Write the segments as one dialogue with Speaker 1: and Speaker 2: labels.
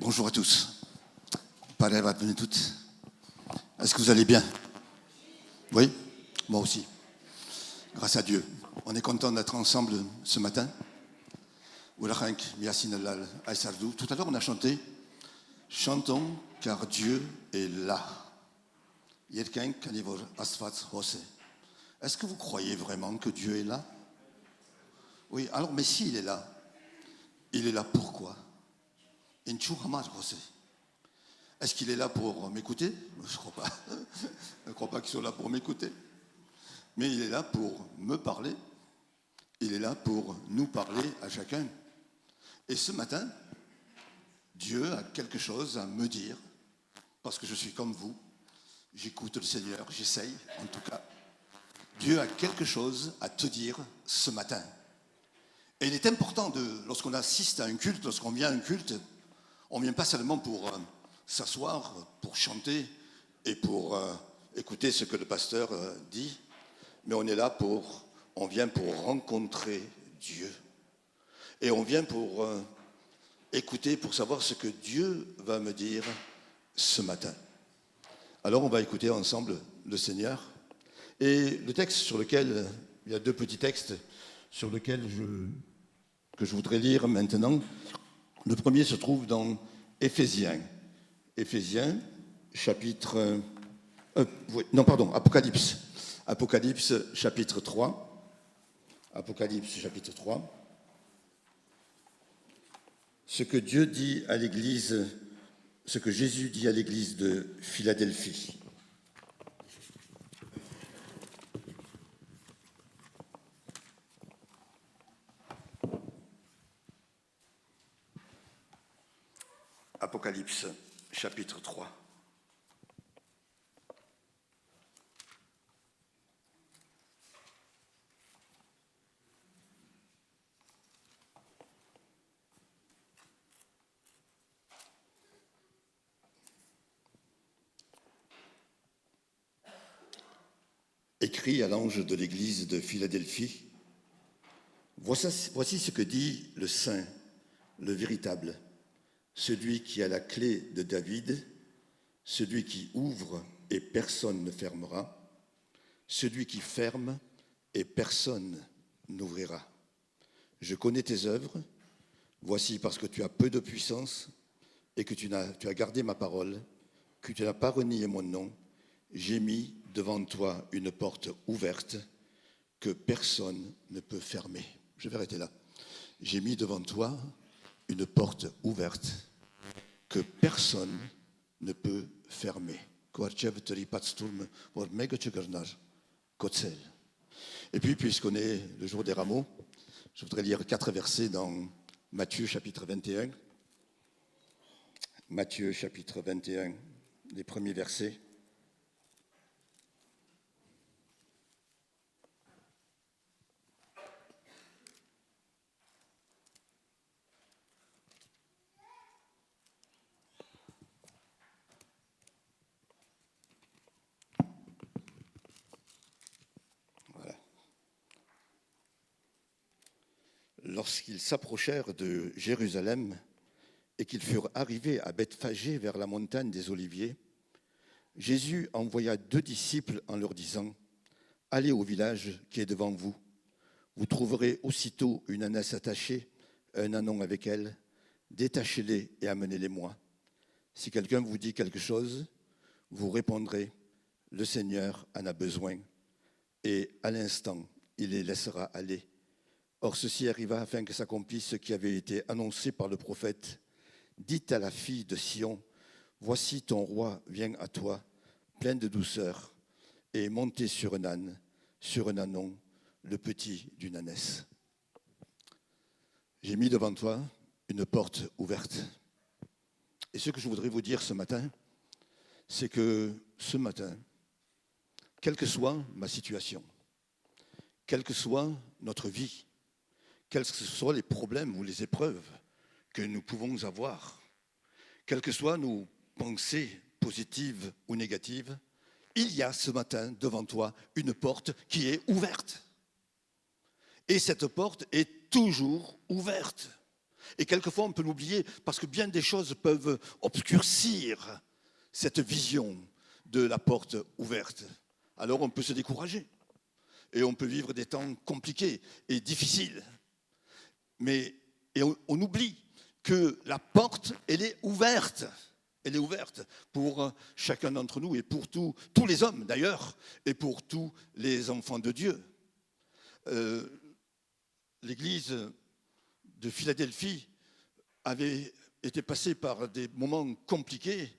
Speaker 1: Bonjour à tous. Parlez à toutes. Est-ce que vous allez bien? Oui, moi aussi. Grâce à Dieu. On est content d'être ensemble ce matin. Tout à l'heure, on a chanté « Chantons car Dieu est là ». Est-ce que vous croyez vraiment que Dieu est là? Oui, alors, mais s'il est là pourquoi? Est-ce qu'il est là pour m'écouter? Je ne crois pas. Je ne crois pas qu'il soit là pour m'écouter. Mais il est là pour me parler. Il est là pour nous parler à chacun. Et ce matin, Dieu a quelque chose à me dire, parce que je suis comme vous. J'écoute le Seigneur, j'essaye en tout cas. Dieu a quelque chose à te dire ce matin. Et il est important, lorsqu'on assiste à un culte, lorsqu'on vient à un culte, on ne vient pas seulement pour s'asseoir, pour chanter et pour écouter ce que le pasteur dit, mais on vient pour rencontrer Dieu. Et on vient pour écouter, pour savoir ce que Dieu va me dire ce matin. Alors on va écouter ensemble le Seigneur. Et le texte sur lequel, il y a deux petits textes sur lesquels que je voudrais lire maintenant. Le premier se trouve dans Éphésiens. Éphésiens, chapitre... Apocalypse. Apocalypse, chapitre 3. Apocalypse, chapitre 3. Ce que Dieu dit à l'Église, ce que Jésus dit à l'Église de Philadelphie. Apocalypse, chapitre 3. Écrit à l'ange de l'église de Philadelphie, voici ce que dit le Saint, le véritable, celui qui a la clé de David, celui qui ouvre et personne ne fermera, celui qui ferme et personne n'ouvrira. Je connais tes œuvres, voici parce que tu as peu de puissance et que tu as gardé ma parole, que tu n'as pas renié mon nom, j'ai mis devant toi une porte ouverte que personne ne peut fermer. Je vais arrêter là. J'ai mis devant toi une porte ouverte que personne ne peut fermer. Et puis, puisqu'on est le jour des rameaux, je voudrais lire 4 versets dans Matthieu chapitre 21. Matthieu chapitre 21, les premiers versets. Lorsqu'ils s'approchèrent de Jérusalem et qu'ils furent arrivés à Bethphagée vers la montagne des Oliviers, Jésus envoya 2 disciples en leur disant « Allez au village qui est devant vous. Vous trouverez aussitôt une ânesse attachée, un ânon avec elle. Détachez-les et amenez-les-moi. Si quelqu'un vous dit quelque chose, vous répondrez « Le Seigneur en a besoin. » Et à l'instant, il les laissera aller. Or, ceci arriva afin que s'accomplisse ce qui avait été annoncé par le prophète. Dites à la fille de Sion, voici ton roi vient à toi, plein de douceur, et monté sur un âne, sur un ânon, le petit d'une ânesse. J'ai mis devant toi une porte ouverte. Et ce que je voudrais vous dire ce matin, c'est que ce matin, quelle que soit ma situation, quelle que soit notre vie, quels que soient les problèmes ou les épreuves que nous pouvons avoir, quelles que soient nos pensées positives ou négatives, il y a ce matin devant toi une porte qui est ouverte. Et cette porte est toujours ouverte.
Speaker 2: Et quelquefois, on peut l'oublier parce que bien des choses peuvent obscurcir cette vision de la porte ouverte. Alors on peut se décourager et on peut vivre des temps compliqués et difficiles. Et on oublie que la porte, elle est ouverte. Elle est ouverte pour chacun d'entre nous et pour tous les hommes d'ailleurs et pour tous les enfants de Dieu. L'église de Philadelphie avait été passée par des moments compliqués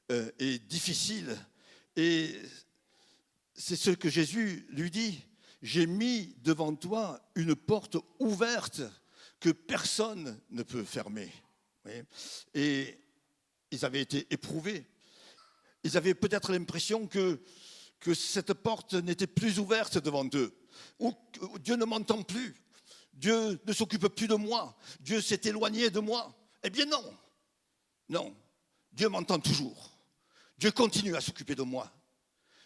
Speaker 2: et difficiles. Et c'est ce que Jésus lui dit. J'ai mis devant toi une porte ouverte que personne ne peut fermer. Et ils avaient été éprouvés. Ils avaient peut-être l'impression que cette porte n'était plus ouverte devant eux. Ou Dieu ne m'entend plus. Dieu ne s'occupe plus de moi. Dieu s'est éloigné de moi. Eh bien non. Non. Dieu m'entend toujours. Dieu continue à s'occuper de moi.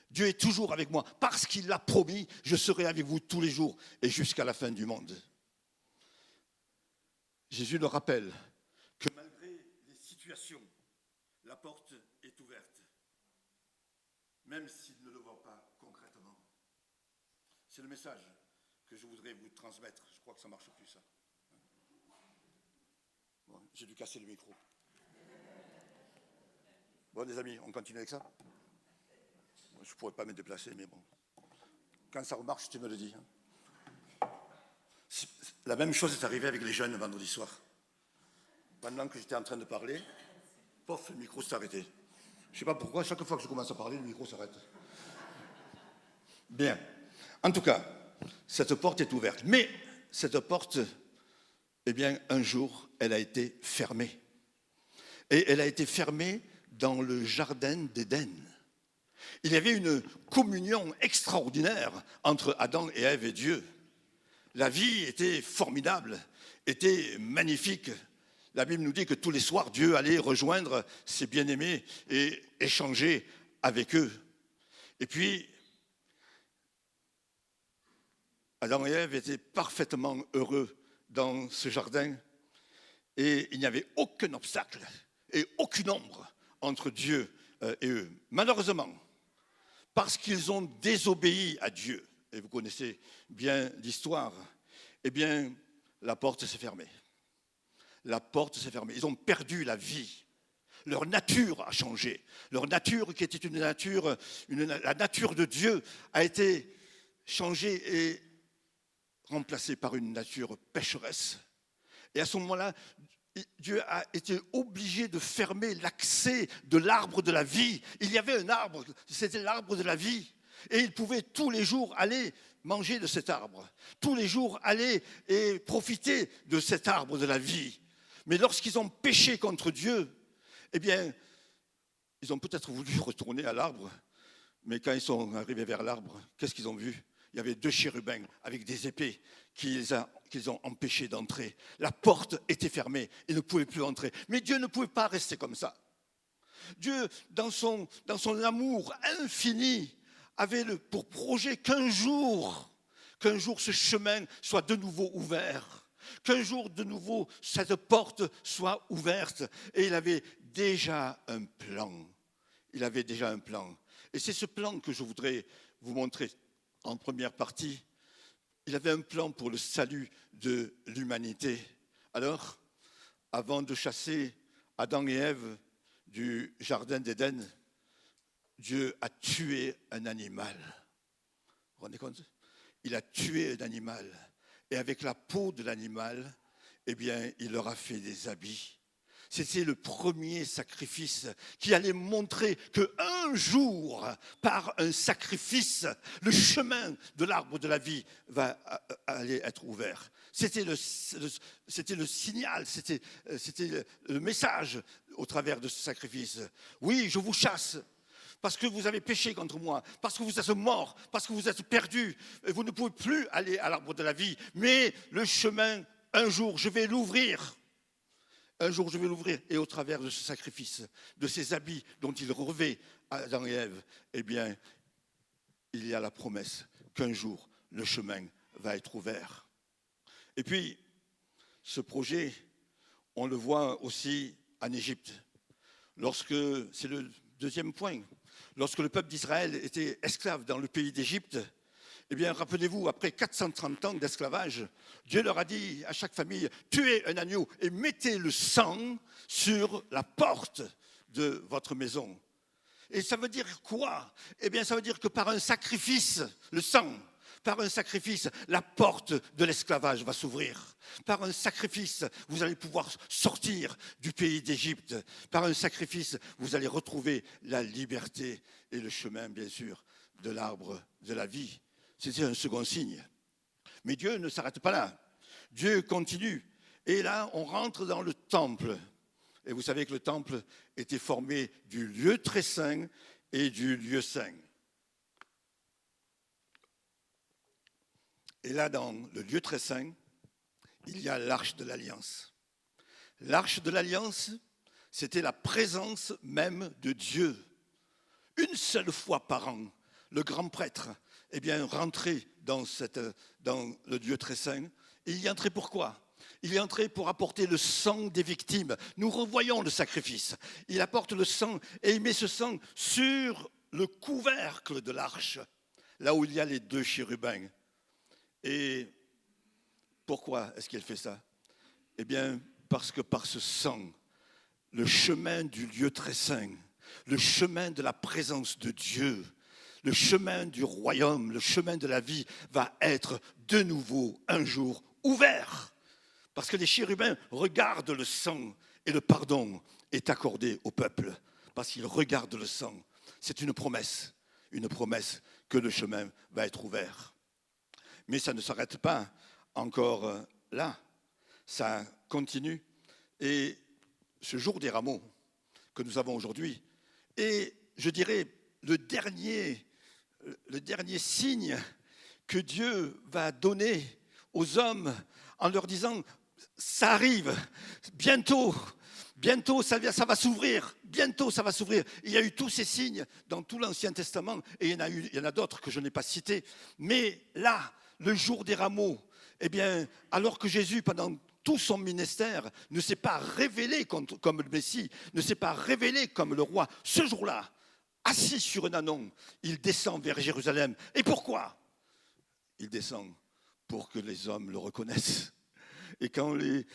Speaker 2: Dieu est toujours avec moi. Parce qu'il l'a promis, je serai avec vous tous les jours et jusqu'à la fin du monde. Jésus le rappelle que malgré les situations, la porte est ouverte, même s'il ne le voit pas concrètement. C'est le message que je voudrais vous transmettre. Je crois que ça ne marche plus, ça. Bon, j'ai dû casser le micro. Bon, les amis, on continue avec ça? Je ne pourrais pas me déplacer, mais bon. Quand ça remarche, tu me le dis. La même chose est arrivée avec les jeunes vendredi soir. Pendant que j'étais en train de parler, pof, le micro s'est arrêté. Je ne sais pas pourquoi, chaque fois que je commence à parler, le micro s'arrête. Bien. En tout cas, cette porte est ouverte. Mais cette porte, eh bien, un jour, elle a été fermée. Et elle a été fermée dans le jardin d'Éden. Il y avait une communion extraordinaire entre Adam et Ève et Dieu. La vie était formidable, était magnifique. La Bible nous dit que tous les soirs, Dieu allait rejoindre ses bien-aimés et échanger avec eux. Et puis, Adam et Ève étaient parfaitement heureux dans ce jardin et il n'y avait aucun obstacle et aucune ombre entre Dieu et eux. Malheureusement, parce qu'ils ont désobéi à Dieu, et vous connaissez bien l'histoire, eh bien, la porte s'est fermée. La porte s'est fermée. Ils ont perdu la vie. Leur nature a changé. Leur nature, qui était une nature, la nature de Dieu, a été changée et remplacée par une nature pécheresse. Et à ce moment-là, Dieu a été obligé de fermer l'accès de l'arbre de la vie. Il y avait un arbre, c'était l'arbre de la vie. Et ils pouvaient tous les jours aller manger de cet arbre. Tous les jours aller et profiter de cet arbre de la vie. Mais lorsqu'ils ont péché contre Dieu, eh bien, ils ont peut-être voulu retourner à l'arbre. Mais quand ils sont arrivés vers l'arbre, qu'est-ce qu'ils ont vu? Il y avait 2 chérubins avec des épées qu'ils ont empêchés d'entrer. La porte était fermée, ils ne pouvaient plus entrer. Mais Dieu ne pouvait pas rester comme ça. Dieu, dans son amour infini, avait pour projet qu'un jour ce chemin soit de nouveau ouvert. Qu'un jour de nouveau cette porte soit ouverte. Et il avait déjà un plan. Il avait déjà un plan. Et c'est ce plan que je voudrais vous montrer en première partie. Il avait un plan pour le salut de l'humanité. Alors, avant de chasser Adam et Ève du jardin d'Éden, Dieu a tué un animal. Vous vous rendez compte? Il a tué un animal. Et avec la peau de l'animal, eh bien, il leur a fait des habits. C'était le premier sacrifice qui allait montrer qu'un jour, par un sacrifice, le chemin de l'arbre de la vie va aller être ouvert. C'était le signal, c'était le message au travers de ce sacrifice. Oui, je vous chasse parce que vous avez péché contre moi, parce que vous êtes morts, parce que vous êtes perdus, et vous ne pouvez plus aller à l'arbre de la vie. Mais le chemin, un jour, je vais l'ouvrir. Un jour, je vais l'ouvrir. Et au travers de ce sacrifice, de ces habits dont il revêt Adam et Ève, eh bien, il y a la promesse qu'un jour, le chemin va être ouvert. Et puis, ce projet, On le voit aussi en Égypte. C'est le deuxième point, lorsque le peuple d'Israël était esclave dans le pays d'Égypte, eh bien, rappelez-vous, après 430 ans d'esclavage, Dieu leur a dit à chaque famille, tuez un agneau et mettez le sang sur la porte de votre maison. Et ça veut dire quoi? Eh bien, ça veut dire que par un sacrifice, le sang, par un sacrifice, la porte de l'esclavage va s'ouvrir. Par un sacrifice, vous allez pouvoir sortir du pays d'Égypte. Par un sacrifice, vous allez retrouver la liberté et le chemin, bien sûr, de l'arbre de la vie. C'était un second signe. Mais Dieu ne s'arrête pas là. Dieu continue. Et là, on rentre dans le temple. Et vous savez que le temple était formé du lieu très saint et du lieu saint. Et là, dans le lieu très saint, il y a l'arche de l'alliance. L'arche de l'alliance, c'était la présence même de Dieu. Une seule fois par an, le grand prêtre, eh bien, rentrait dans le lieu très saint. Et il y entrait pourquoi? Il est entré pour apporter le sang des victimes. Nous revoyons le sacrifice. Il apporte le sang et il met ce sang sur le couvercle de l'arche, là où il y a les deux chérubins. Et pourquoi est-ce qu'il fait ça? Eh bien, parce que par ce sang, le chemin du lieu très saint, le chemin de la présence de Dieu, le chemin du royaume, le chemin de la vie va être de nouveau un jour ouvert. Parce que les chérubins regardent le sang et le pardon est accordé au peuple. Parce qu'ils regardent le sang. C'est une promesse que le chemin va être ouvert. Mais ça ne s'arrête pas encore là. Ça continue. Et ce jour des rameaux que nous avons aujourd'hui est, je dirais, le dernier signe que Dieu va donner aux hommes en leur disant « ça arrive, bientôt ça va s'ouvrir, bientôt ça va s'ouvrir ». Il y a eu tous ces signes dans tout l'Ancien Testament et il y en a d'autres que je n'ai pas cités. Mais là, le jour des rameaux, eh bien, alors que Jésus, pendant tout son ministère, ne s'est pas révélé comme le Messie, ne s'est pas révélé comme le roi, ce jour-là, assis sur un ânon, il descend vers Jérusalem. Et pourquoi? Il descend pour que les hommes le reconnaissent. Et quand les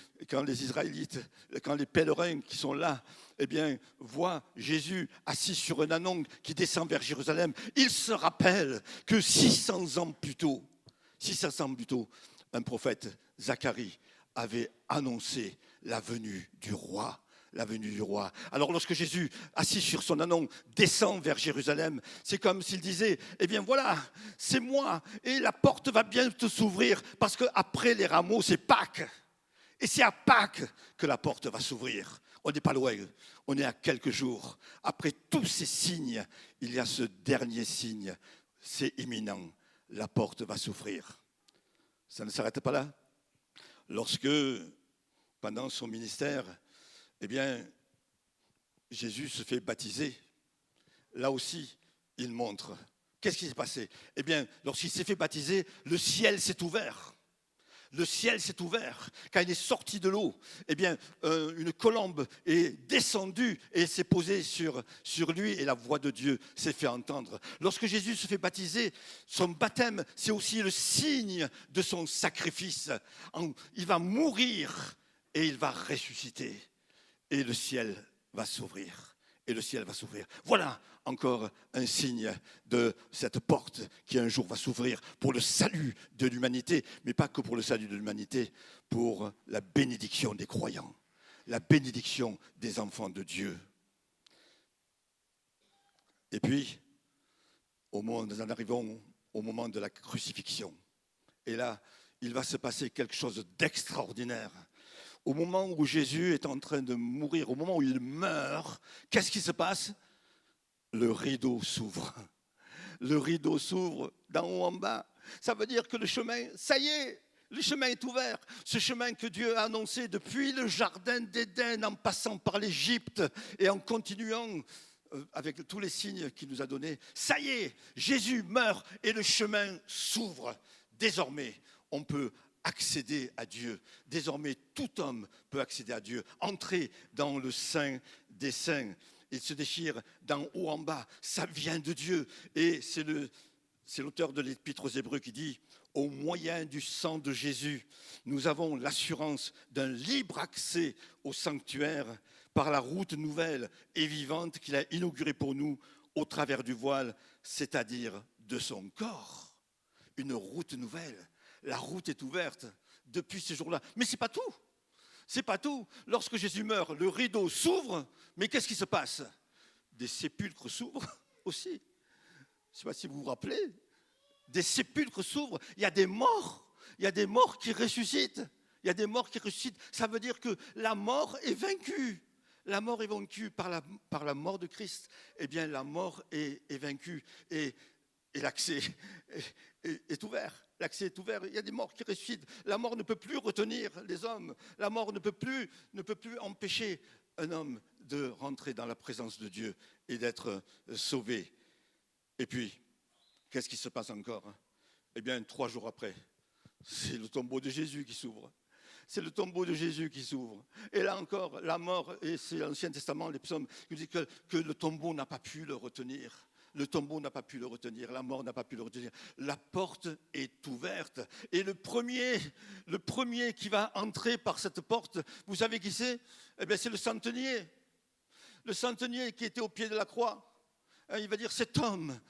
Speaker 2: Israélites, quand les pèlerins qui sont là, eh bien, voient Jésus assis sur un ânon qui descend vers Jérusalem, ils se rappellent que 600 ans plus tôt, un prophète, Zacharie, avait annoncé la venue du roi. La venue du roi. Alors lorsque Jésus, assis sur son ânon, descend vers Jérusalem, c'est comme s'il disait, eh bien voilà, c'est moi, et la porte va bientôt s'ouvrir, parce qu'après les rameaux, c'est Pâques. Et c'est à Pâques que la porte va s'ouvrir. On n'est pas loin, on est à quelques jours. Après tous ces signes, il y a ce dernier signe, c'est imminent, la porte va s'ouvrir. Ça ne s'arrête pas là. Lorsque, pendant son ministère, eh bien, Jésus se fait baptiser. Là aussi, il montre. Qu'est-ce qui s'est passé? Eh bien, lorsqu'il s'est fait baptiser, le ciel s'est ouvert. Le ciel s'est ouvert. Quand il est sorti de l'eau, eh bien, une colombe est descendue et s'est posée sur lui et la voix de Dieu s'est fait entendre. Lorsque Jésus se fait baptiser, son baptême, c'est aussi le signe de son sacrifice. Il va mourir et il va ressusciter. Et le ciel va s'ouvrir. Et le ciel va s'ouvrir. Voilà encore un signe de cette porte qui un jour va s'ouvrir pour le salut de l'humanité, mais pas que pour le salut de l'humanité, pour la bénédiction des croyants, la bénédiction des enfants de Dieu. Et puis, nous en arrivons au moment de la crucifixion. Et là, il va se passer quelque chose d'extraordinaire. Au moment où Jésus est en train de mourir, au moment où il meurt, qu'est-ce qui se passe? Le rideau s'ouvre. Le rideau s'ouvre d'en haut en bas. Ça veut dire que le chemin, ça y est, le chemin est ouvert. Ce chemin que Dieu a annoncé depuis le jardin d'Éden, en passant par l'Égypte et en continuant avec tous les signes qu'il nous a donnés. Ça y est, Jésus meurt et le chemin s'ouvre. Désormais, on peut accéder à Dieu. Désormais, tout homme peut accéder à Dieu, entrer dans le Saint des Saints. Il se déchire d'en haut en bas. Ça vient de Dieu. Et c'est l'auteur de l'Épître aux Hébreux qui dit « Au moyen du sang de Jésus, nous avons l'assurance d'un libre accès au sanctuaire par la route nouvelle et vivante qu'il a inaugurée pour nous au travers du voile, c'est-à-dire de son corps. » Une route nouvelle. La route est ouverte depuis ce jour-là. Mais ce n'est pas tout. C'est pas tout. Lorsque Jésus meurt, le rideau s'ouvre, mais qu'est-ce qui se passe? Des sépulcres s'ouvrent aussi. Je ne sais pas si vous vous rappelez. Des sépulcres s'ouvrent. Il y a des morts. Il y a des morts qui ressuscitent. Il y a des morts qui ressuscitent. Ça veut dire que la mort est vaincue. La mort est vaincue par la mort de Christ. Eh bien, la mort est vaincue. Et l'accès est ouvert. L'accès est ouvert. Il y a des morts qui ressuscitent. La mort ne peut plus retenir les hommes. La mort ne peut plus empêcher un homme de rentrer dans la présence de Dieu et d'être sauvé. Et puis, qu'est-ce qui se passe encore? Eh bien, 3 jours après, c'est le tombeau de Jésus qui s'ouvre. C'est le tombeau de Jésus qui s'ouvre. Et là encore, la mort, et c'est l'Ancien Testament, les psaumes, qui disent que le tombeau n'a pas pu le retenir. Le tombeau n'a pas pu le retenir, la mort n'a pas pu le retenir. La porte est ouverte. Et le premier qui va entrer par cette porte, vous savez qui c'est? Eh bien, c'est le centenier. Le centenier qui était au pied de la croix. Il va dire, cet homme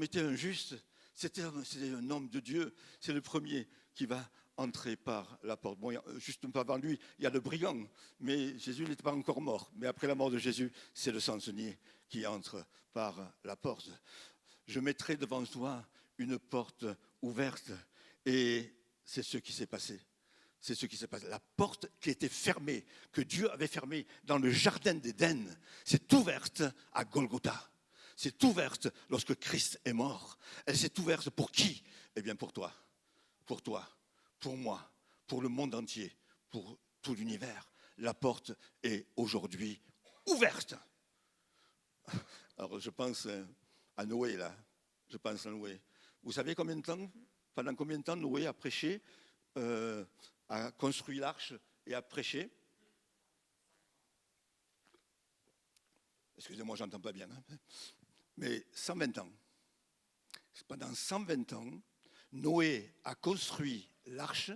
Speaker 2: était un juste, c'était un homme de Dieu. C'est le premier qui va entrer par la porte. Bon, juste un peu avant lui, il y a le brigand, mais Jésus n'était pas encore mort. Mais après la mort de Jésus, c'est le centenier qui entre par la porte. Je mettrai devant toi une porte ouverte. Et c'est ce qui s'est passé. C'est ce qui s'est passé. La porte qui était fermée, que Dieu avait fermée dans le jardin d'Éden, s'est ouverte à Golgotha. C'est ouverte lorsque Christ est mort. Elle s'est ouverte pour qui? Eh bien pour toi, pour moi, pour le monde entier, pour tout l'univers. La porte est aujourd'hui ouverte. Alors je pense à Noé là. Je pense à Noé. Vous savez pendant combien de temps Noé a prêché, a construit l'arche et a prêché? Excusez-moi, j'entends pas bien. Hein. Mais 120 ans. Pendant 120 ans, Noé a construit l'arche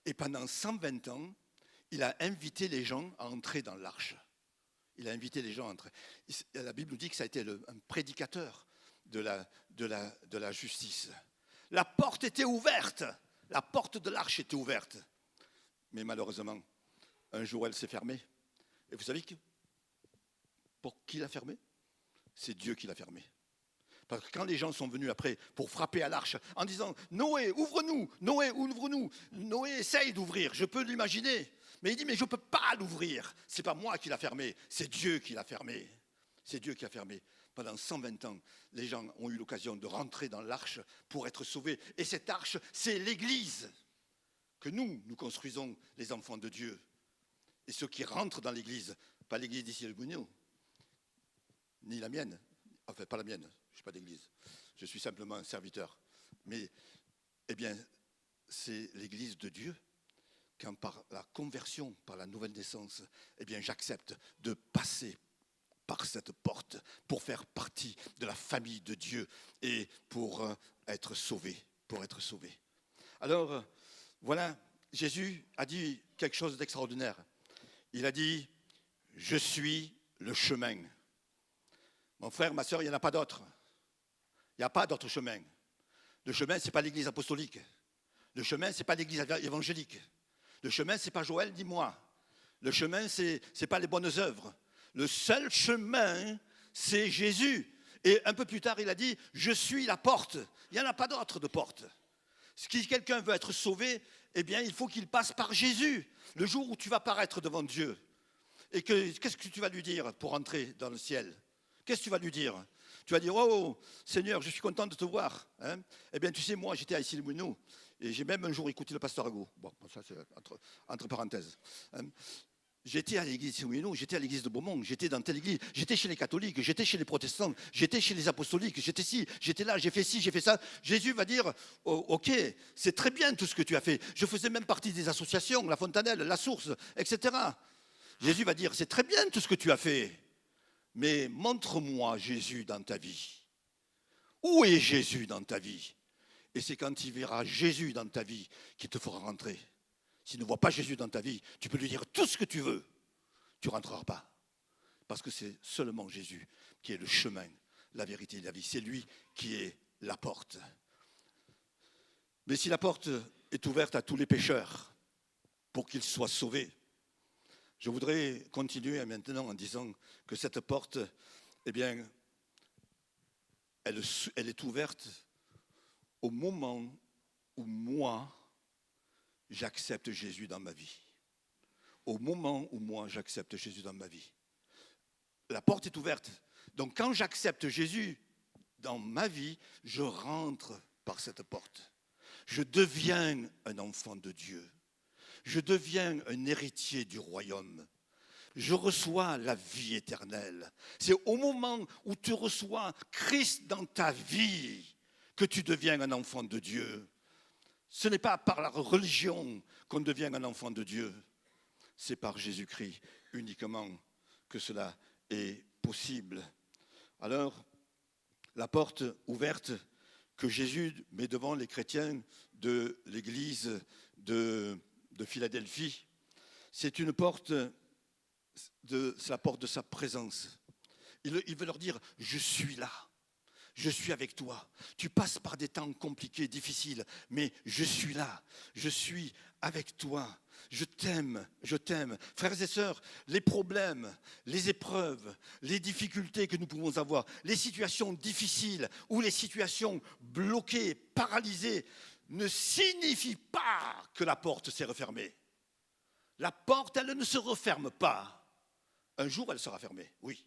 Speaker 2: et pendant 120 ans, il a invité les gens à entrer dans l'arche. Il a invité les gens à entrer. La Bible nous dit que ça a été un prédicateur de la justice. La porte était ouverte. La porte de l'arche était ouverte. Mais malheureusement, un jour, elle s'est fermée. Et vous savez pour qui l'a fermée? C'est Dieu qui l'a fermée. Parce que quand les gens sont venus après pour frapper à l'arche en disant « Noé, ouvre-nous! Noé, ouvre-nous !» Noé essaye d'ouvrir, je peux l'imaginer. Mais il dit « Mais je ne peux pas l'ouvrir. Ce n'est pas moi qui l'a fermé, c'est Dieu qui l'a fermé. » C'est Dieu qui a fermé. Pendant 120 ans, les gens ont eu l'occasion de rentrer dans l'arche pour être sauvés. Et cette arche, c'est l'Église que nous construisons, les enfants de Dieu. Et ceux qui rentrent dans l'Église, pas l'Église d'ici le Bougnou, ni la mienne, enfin pas la mienne, je ne suis pas d'église, je suis simplement un serviteur. Mais, eh bien, c'est l'Église de Dieu, quand par la conversion, par la nouvelle naissance, eh bien, j'accepte de passer par cette porte pour faire partie de la famille de Dieu et pour être sauvé, Alors, voilà, Jésus a dit quelque chose d'extraordinaire. Il a dit, je suis le chemin. Mon frère, ma soeur, il n'y en a pas d'autre. Il n'y a pas d'autre chemin. Le chemin, ce n'est pas l'église apostolique. Le chemin, ce n'est pas l'église évangélique. Le chemin, ce n'est pas Joël, dis-moi. Le chemin, ce n'est pas les bonnes œuvres. Le seul chemin, c'est Jésus. Et un peu plus tard, il a dit, je suis la porte. Il n'y en a pas d'autre de porte. Si quelqu'un veut être sauvé, eh bien, il faut qu'il passe par Jésus. Le jour où tu vas paraître devant Dieu. Et qu'est-ce que tu vas lui dire pour entrer dans le ciel? Qu'est-ce que tu vas lui dire? Tu vas dire, oh Seigneur, je suis content de te voir. Hein? Eh bien, tu sais, moi, j'étais à Issy-les-Moulineaux et j'ai même un jour écouté le pasteur Ago. Bon, ça, c'est entre parenthèses. Hein? J'étais à l'église de Saint-Ouineau, j'étais à l'église de Beaumont, j'étais dans telle église, j'étais chez les catholiques, j'étais chez les protestants, j'étais chez les apostoliques, j'étais ci, j'étais là, j'ai fait ci, j'ai fait ça. Jésus va dire, oh, ok, c'est très bien tout ce que tu as fait. Je faisais même partie des associations, la Fontanelle, la Source, etc. Jésus va dire, c'est très bien tout ce que tu as fait, mais montre-moi Jésus dans ta vie. Où est Jésus dans ta vie? Et c'est quand il verra Jésus dans ta vie qu'il te fera rentrer. S'il ne voit pas Jésus dans ta vie, tu peux lui dire tout ce que tu veux, tu ne rentreras pas. Parce que c'est seulement Jésus qui est le chemin, la vérité et la vie. C'est lui qui est la porte. Mais si la porte est ouverte à tous les pécheurs pour qu'ils soient sauvés, je voudrais continuer maintenant en disant que cette porte, eh bien, elle est ouverte au moment où moi, j'accepte Jésus dans ma vie. Au moment où moi, j'accepte Jésus dans ma vie. La porte est ouverte. Donc quand j'accepte Jésus dans ma vie, je rentre par cette porte. Je deviens un enfant de Dieu. Je deviens un héritier du royaume. Je reçois la vie éternelle. C'est au moment où tu reçois Christ dans ta vie que tu deviens un enfant de Dieu. Ce n'est pas par la religion qu'on devient un enfant de Dieu. C'est par Jésus-Christ uniquement que cela est possible. Alors, la porte ouverte que Jésus met devant les chrétiens de l'église de Philadelphie, c'est une porte, c'est la porte de sa présence. Il veut leur dire, je suis là. Je suis avec toi. Tu passes par des temps compliqués, difficiles, mais je suis là. Je suis avec toi. Je t'aime, je t'aime. Frères et sœurs, les problèmes, les épreuves, les difficultés que nous pouvons avoir, les situations difficiles ou les situations bloquées, paralysées, ne signifient pas que la porte s'est refermée. La porte, elle ne se referme pas. Un jour, elle sera fermée, oui.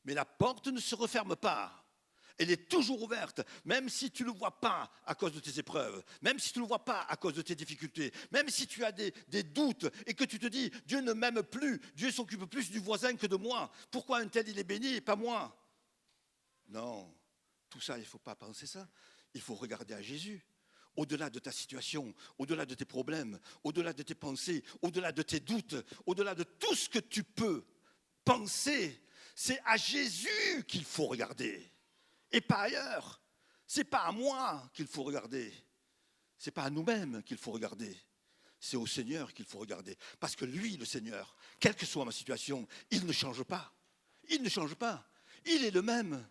Speaker 2: Mais la porte ne se referme pas. Elle est toujours ouverte, même si tu ne le vois pas à cause de tes épreuves, même si tu ne le vois pas à cause de tes difficultés, même si tu as des doutes et que tu te dis, Dieu ne m'aime plus, Dieu s'occupe plus du voisin que de moi. Pourquoi un tel il est béni et pas moi? Non, tout ça, il ne faut pas penser ça. Il faut regarder à Jésus. Au-delà de ta situation, au-delà de tes problèmes, au-delà de tes pensées, au-delà de tes doutes, au-delà de tout ce que tu peux penser, c'est à Jésus qu'il faut regarder. Et pas ailleurs. Ce n'est pas à moi qu'il faut regarder. Ce n'est pas à nous-mêmes qu'il faut regarder. C'est au Seigneur qu'il faut regarder. Parce que lui, le Seigneur, quelle que soit ma situation, il ne change pas. Il ne change pas. Il est le même.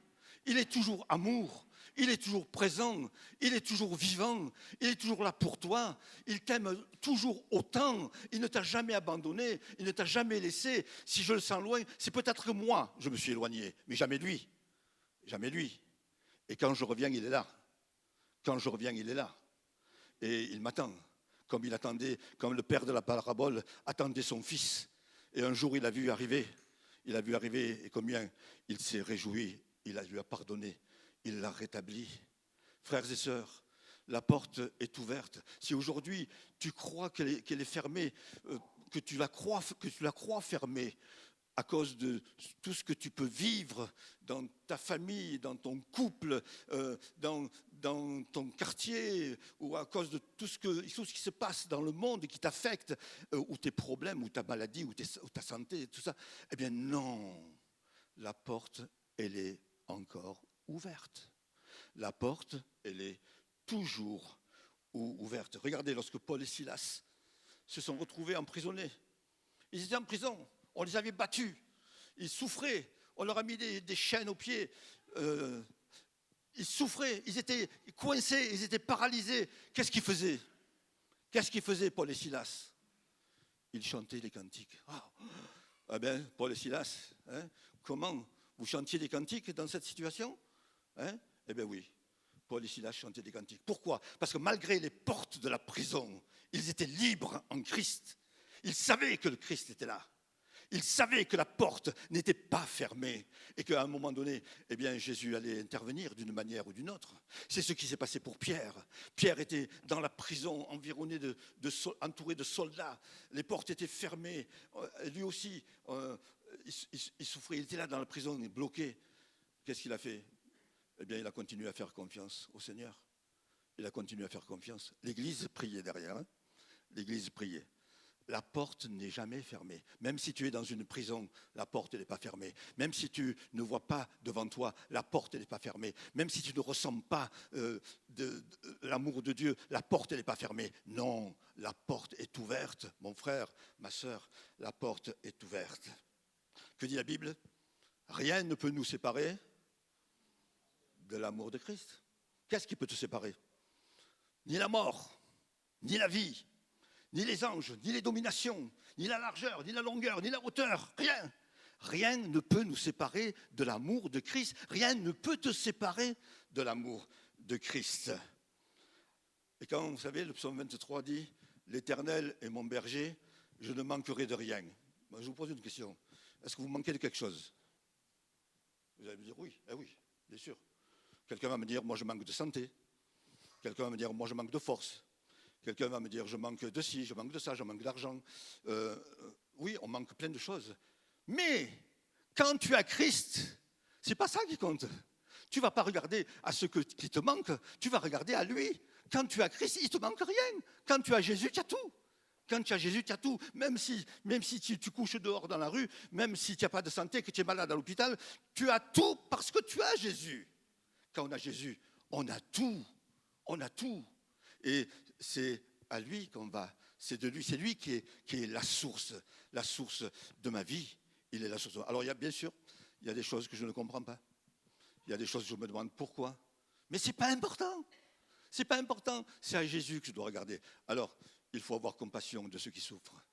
Speaker 2: Il est toujours amour. Il est toujours présent. Il est toujours vivant. Il est toujours là pour toi. Il t'aime toujours autant. Il ne t'a jamais abandonné. Il ne t'a jamais laissé. Si je le sens loin, c'est peut-être que moi, je me suis éloigné. Mais jamais lui. Jamais lui. Et quand je reviens, il est là. Quand je reviens, il est là. Et il m'attend, comme il attendait, comme le père de la parabole attendait son fils. Et un jour, il l'a vu arriver. Il l'a vu arriver et combien il s'est réjoui. Il lui a pardonné. Il l'a rétabli. Frères et sœurs, la porte est ouverte. Si aujourd'hui, tu crois qu'elle est fermée, que tu la crois fermée, à cause de tout ce que tu peux vivre dans ta famille, dans ton couple, dans ton quartier, ou à cause de tout ce qui se passe dans le monde et qui t'affecte, ou tes problèmes, ou ta maladie, ou ta santé, tout ça. Eh bien non, la porte, elle est encore ouverte. La porte, elle est toujours ouverte. Regardez, lorsque Paul et Silas se sont retrouvés emprisonnés, ils étaient en prison. On les avait battus, ils souffraient, on leur a mis des chaînes aux pieds, ils souffraient, ils étaient coincés, ils étaient paralysés. Qu'est-ce qu'ils faisaient? Qu'est-ce qu'ils faisaient, Paul et Silas? Ils chantaient les cantiques. Ah ben, Paul et Silas, hein, comment? Vous chantiez des cantiques dans cette situation? Hein? Eh bien oui, Paul et Silas chantaient des cantiques. Pourquoi? Parce que malgré les portes de la prison, ils étaient libres en Christ. Ils savaient que le Christ était là. Il savait que la porte n'était pas fermée et qu'à un moment donné, eh bien, Jésus allait intervenir d'une manière ou d'une autre. C'est ce qui s'est passé pour Pierre. Pierre était dans la prison, entouré de soldats. Les portes étaient fermées. Lui aussi, il souffrait. Il était là dans la prison, il est bloqué. Qu'est-ce qu'il a fait? Eh bien, il a continué à faire confiance au Seigneur. Il a continué à faire confiance. L'Église priait derrière. Hein. L'Église priait. La porte n'est jamais fermée. Même si tu es dans une prison, la porte n'est pas fermée. Même si tu ne vois pas devant toi, la porte n'est pas fermée. Même si tu ne ressens pas de l'amour de Dieu, la porte n'est pas fermée. Non, la porte est ouverte. Mon frère, ma sœur, la porte est ouverte. Que dit la Bible? Rien ne peut nous séparer de l'amour de Christ. Qu'est-ce qui peut te séparer? Ni la mort, ni la vie, ni les anges, ni les dominations, ni la largeur, ni la longueur, ni la hauteur, rien. Rien ne peut nous séparer de l'amour de Christ. Rien ne peut te séparer de l'amour de Christ. Et quand, vous savez, le psaume 23 dit « L'Éternel est mon berger, je ne manquerai de rien ». Moi, je vous pose une question. Est-ce que vous manquez de quelque chose? Vous allez me dire oui. Eh oui, bien sûr. Quelqu'un va me dire « Moi, je manque de santé ». Quelqu'un va me dire « Moi, je manque de force ». Quelqu'un va me dire, je manque de ci, je manque de ça, je manque d'argent. Oui, on manque plein de choses. Mais quand tu as Christ, c'est pas ça qui compte. Tu ne vas pas regarder à ce qui te manque, tu vas regarder à lui. Quand tu as Christ, il ne te manque rien. Quand tu as Jésus, tu as tout. Quand tu as Jésus, tu as tout. Même si tu couches dehors dans la rue, même si tu n'as pas de santé, que tu es malade à l'hôpital, tu as tout parce que tu as Jésus. Quand on a Jésus, on a tout. On a tout. Et c'est à lui qu'on va, c'est lui qui est la source de ma vie. Il est la source. Alors bien sûr, il y a des choses que je ne comprends pas. Il y a des choses que je me demande pourquoi. Mais ce n'est pas important. C'est pas important. C'est à Jésus que je dois regarder. Alors, il faut avoir compassion de ceux qui souffrent.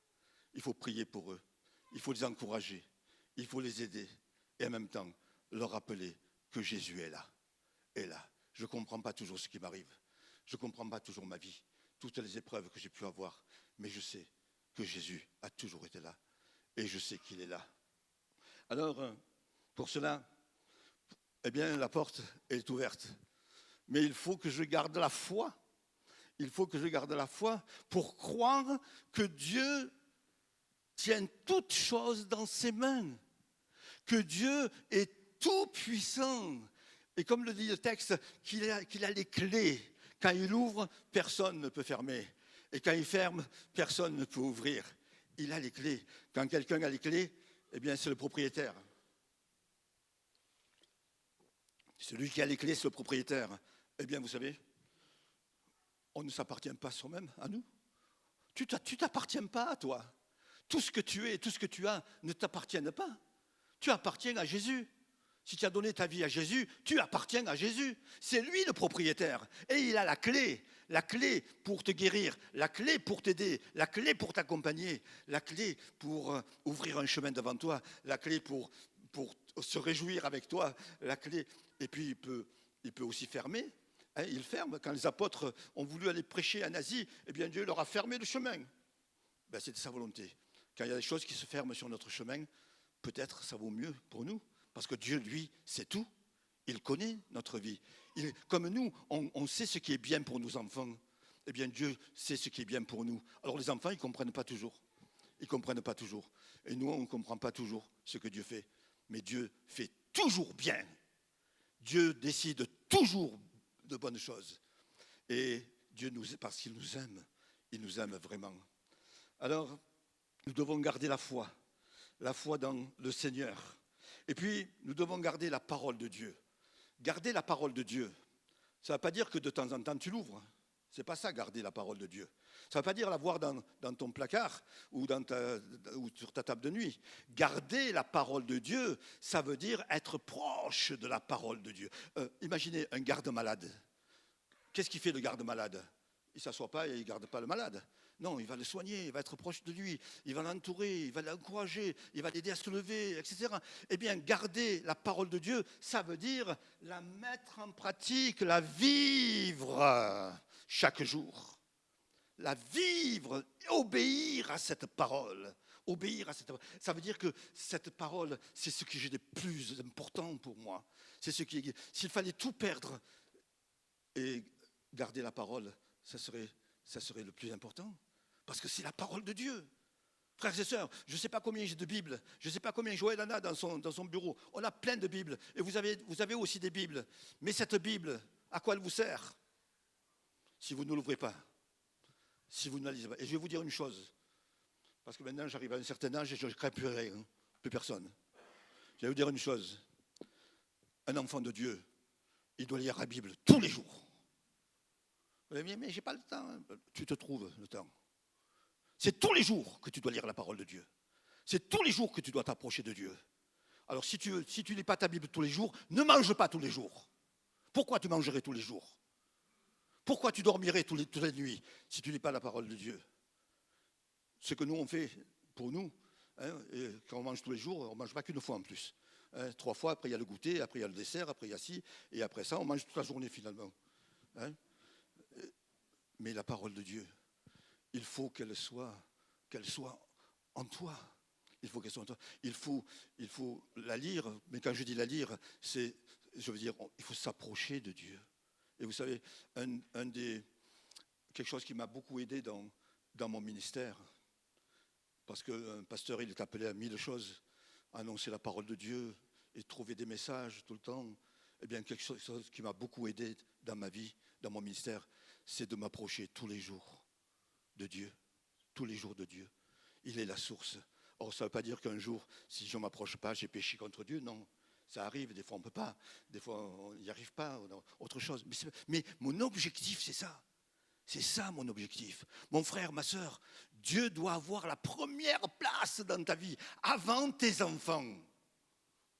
Speaker 2: Il faut prier pour eux. Il faut les encourager. Il faut les aider. Et en même temps, leur rappeler que Jésus est là. Est là. Je ne comprends pas toujours ce qui m'arrive. Je ne comprends pas toujours ma vie, toutes les épreuves que j'ai pu avoir, mais je sais que Jésus a toujours été là et je sais qu'il est là. Alors, pour cela, eh bien, la porte est ouverte. Mais il faut que je garde la foi. Il faut que je garde la foi pour croire que Dieu tient toutes choses dans ses mains, que Dieu est tout puissant. Et comme le dit le texte, qu'il a les clés. Quand il ouvre, personne ne peut fermer. Et quand il ferme, personne ne peut ouvrir. Il a les clés. Quand quelqu'un a les clés, eh bien, c'est le propriétaire. Celui qui a les clés, c'est le propriétaire. Eh bien, vous savez, on ne s'appartient pas soi-même, à nous. Tu ne t'appartiens pas à toi. Tout ce que tu es, tout ce que tu as ne t'appartiennent pas. Tu appartiens à Jésus. Si tu as donné ta vie à Jésus, tu appartiens à Jésus. C'est lui le propriétaire. Et il a la clé pour te guérir, la clé pour t'aider, la clé pour t'accompagner, la clé pour ouvrir un chemin devant toi, la clé pour se réjouir avec toi, la clé. Et puis il peut aussi fermer. Hein, il ferme. Quand les apôtres ont voulu aller prêcher en Asie, eh bien Dieu leur a fermé le chemin. Ben, c'était sa volonté. Quand il y a des choses qui se ferment sur notre chemin, peut-être ça vaut mieux pour nous. Parce que Dieu, lui, sait tout. Il connaît notre vie. Comme nous, on sait ce qui est bien pour nos enfants. Eh bien, Dieu sait ce qui est bien pour nous. Alors les enfants, ils ne comprennent pas toujours. Ils ne comprennent pas toujours. Et nous, on ne comprend pas toujours ce que Dieu fait. Mais Dieu fait toujours bien. Dieu décide toujours de bonnes choses. Et Dieu, parce qu'il nous aime, il nous aime vraiment. Alors, nous devons garder la foi dans le Seigneur. Et puis, nous devons garder la parole de Dieu. Garder la parole de Dieu, ça ne veut pas dire que de temps en temps tu l'ouvres. Ce n'est pas ça, garder la parole de Dieu. Ça ne veut pas dire l'avoir dans ton placard ou sur ta table de nuit. Garder la parole de Dieu, ça veut dire être proche de la parole de Dieu. Imaginez un garde-malade. Qu'est-ce qu'il fait le garde-malade? Il ne s'assoit pas et il ne garde pas le malade. Non, il va le soigner, il va être proche de lui, il va l'entourer, il va l'encourager, il va l'aider à se lever, etc. Eh bien, garder la parole de Dieu, ça veut dire la mettre en pratique, la vivre chaque jour. La vivre, obéir à cette parole. obéir à cette parole. Ça veut dire que cette parole, c'est ce que j'ai de plus important pour moi. C'est ce qui, s'il fallait tout perdre et garder la parole, ça serait le plus important. Parce que c'est la parole de Dieu. Frères et sœurs, je ne sais pas combien j'ai de Bibles, je ne sais pas combien Joël en a dans son bureau. On a plein de Bibles, et vous avez aussi des Bibles. Mais cette Bible, à quoi elle vous sert si vous ne l'ouvrez pas, si vous ne la lisez pas? Et je vais vous dire une chose, parce que maintenant j'arrive à un certain âge et je ne crains plus rien, plus personne. Je vais vous dire une chose, un enfant de Dieu, il doit lire la Bible tous les jours. Vous allez me dire, mais j'ai pas le temps. Tu te trouves le temps. C'est tous les jours que tu dois lire la parole de Dieu. C'est tous les jours que tu dois t'approcher de Dieu. Alors si tu ne lis pas ta Bible tous les jours, ne mange pas tous les jours. Pourquoi tu mangerais tous les jours? Pourquoi tu dormirais toutes les nuits si tu ne lis pas la parole de Dieu? Ce que nous on fait pour nous, hein, et quand on mange tous les jours, on ne mange pas qu'une fois en plus. 3 fois, après il y a le goûter, après il y a le dessert, après il y a ci, et après ça on mange toute la journée finalement. Hein? Mais la parole de Dieu, il faut qu'elle soit en toi. Il faut qu'elle soit en toi. Il faut la lire, mais quand je dis la lire, je veux dire, il faut s'approcher de Dieu. Et vous savez, quelque chose qui m'a beaucoup aidé dans mon ministère, parce qu'un pasteur, il est appelé à 1000 choses, annoncer la parole de Dieu et trouver des messages tout le temps. Eh bien, quelque chose qui m'a beaucoup aidé dans ma vie, dans mon ministère, c'est de m'approcher tous les jours de Dieu. Tous les jours de Dieu. Il est la source. Or, ça ne veut pas dire qu'un jour, si je ne m'approche pas, j'ai péché contre Dieu. Non, ça arrive. Des fois, on ne peut pas. Des fois, on n'y arrive pas. Autre chose. Mais mon objectif, c'est ça. C'est ça, mon objectif. Mon frère, ma sœur, Dieu doit avoir la première place dans ta vie, avant tes enfants.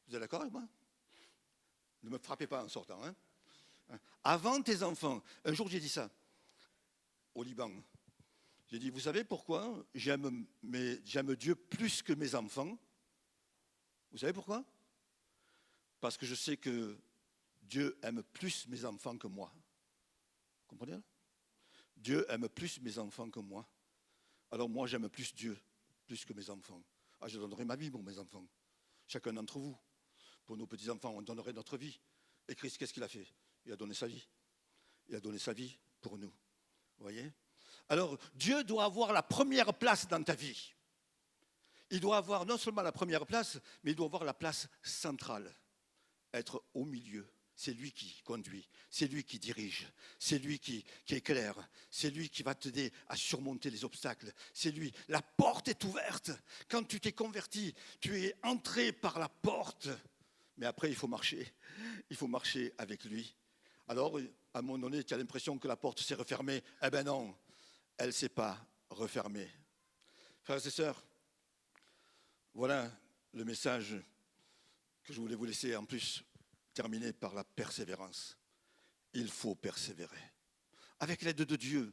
Speaker 2: Vous êtes d'accord avec moi? Ne me frappez pas en sortant. Hein? Avant tes enfants. Un jour, j'ai dit ça au Liban. J'ai dit, vous savez pourquoi j'aime Dieu plus que mes enfants? Vous savez pourquoi? Parce que je sais que Dieu aime plus mes enfants que moi. Vous comprenez là? Dieu aime plus mes enfants que moi. Alors moi, j'aime plus Dieu, plus que mes enfants. Ah, je donnerai ma vie pour mes enfants. Chacun d'entre vous. Pour nos petits-enfants, on donnerait notre vie. Et Christ, qu'est-ce qu'il a fait? Il a donné sa vie. Il a donné sa vie pour nous. Vous voyez? Alors, Dieu doit avoir la première place dans ta vie. Il doit avoir non seulement la première place, mais il doit avoir la place centrale. Être au milieu. C'est lui qui conduit, c'est lui qui dirige, c'est lui qui éclaire, c'est lui qui va t'aider à surmonter les obstacles. C'est lui. La porte est ouverte. Quand tu t'es converti, tu es entré par la porte. Mais après, il faut marcher. Il faut marcher avec lui. Alors, à un moment donné, tu as l'impression que la porte s'est refermée. Eh bien non, elle ne s'est pas refermée. Frères et sœurs, voilà le message que je voulais vous laisser, en plus terminer par la persévérance. Il faut persévérer. Avec l'aide de Dieu.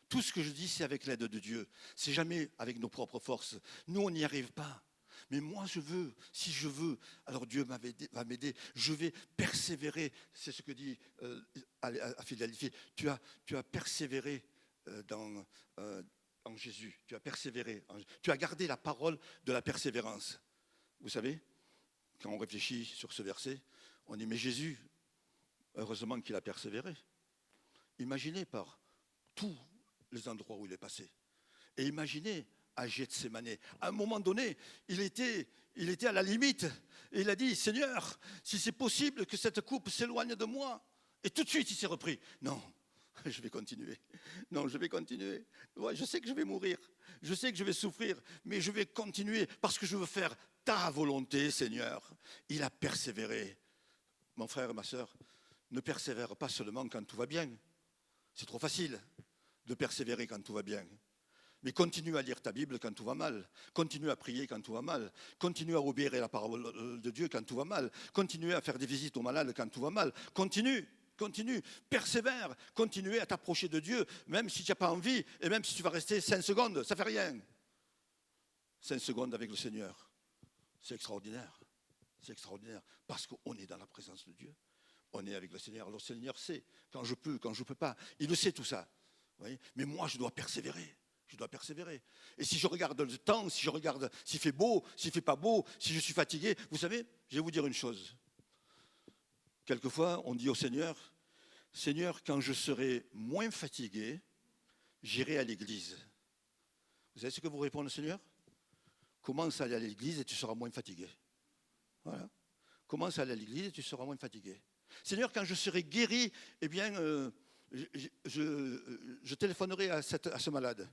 Speaker 2: Tout ce que je dis, c'est avec l'aide de Dieu. C'est jamais avec nos propres forces. Nous, on n'y arrive pas. Mais moi, je veux, si je veux, alors Dieu va m'aider. Je vais persévérer. C'est ce que dit à Philadelphie. Tu as persévéré en Jésus. Tu as persévéré. Tu as gardé la parole de la persévérance. Vous savez, quand on réfléchit sur ce verset, on dit, mais Jésus, heureusement qu'il a persévéré. Imaginez par tous les endroits où il est passé. Et imaginez à Gethsémane. À un moment donné, il était à la limite. Et il a dit, Seigneur, si c'est possible que cette coupe s'éloigne de moi. Et tout de suite, il s'est repris. Non, je vais continuer. Non, je vais continuer. Ouais, je sais que je vais mourir. Je sais que je vais souffrir. Mais je vais continuer parce que je veux faire ta volonté, Seigneur. Il a persévéré. Mon frère et ma sœur, ne persévère pas seulement quand tout va bien. C'est trop facile de persévérer quand tout va bien. Mais continue à lire ta Bible quand tout va mal. Continue à prier quand tout va mal. Continue à obéir à la parole de Dieu quand tout va mal. Continue à faire des visites aux malades quand tout va mal. Continue, persévère. Continue à t'approcher de Dieu, même si tu n'as pas envie, et même si tu vas rester 5 secondes, ça ne fait rien. 5 secondes avec le Seigneur, c'est extraordinaire. C'est extraordinaire, parce qu'on est dans la présence de Dieu. On est avec le Seigneur. Le Seigneur sait quand je peux, quand je ne peux pas. Il le sait tout ça. Vous voyez. Mais moi, je dois persévérer. je dois persévérer. Et si je regarde le temps, si je regarde s'il fait beau, s'il ne fait pas beau, si je suis fatigué, vous savez, je vais vous dire une chose. Quelquefois, on dit au Seigneur, Seigneur, quand je serai moins fatigué, j'irai à l'église. Vous savez ce que vous répondez au Seigneur? Commence à aller à l'église et tu seras moins fatigué. Voilà. Commence à aller à l'église et tu seras moins fatigué. Seigneur, quand je serai guéri, eh bien, je téléphonerai à ce malade.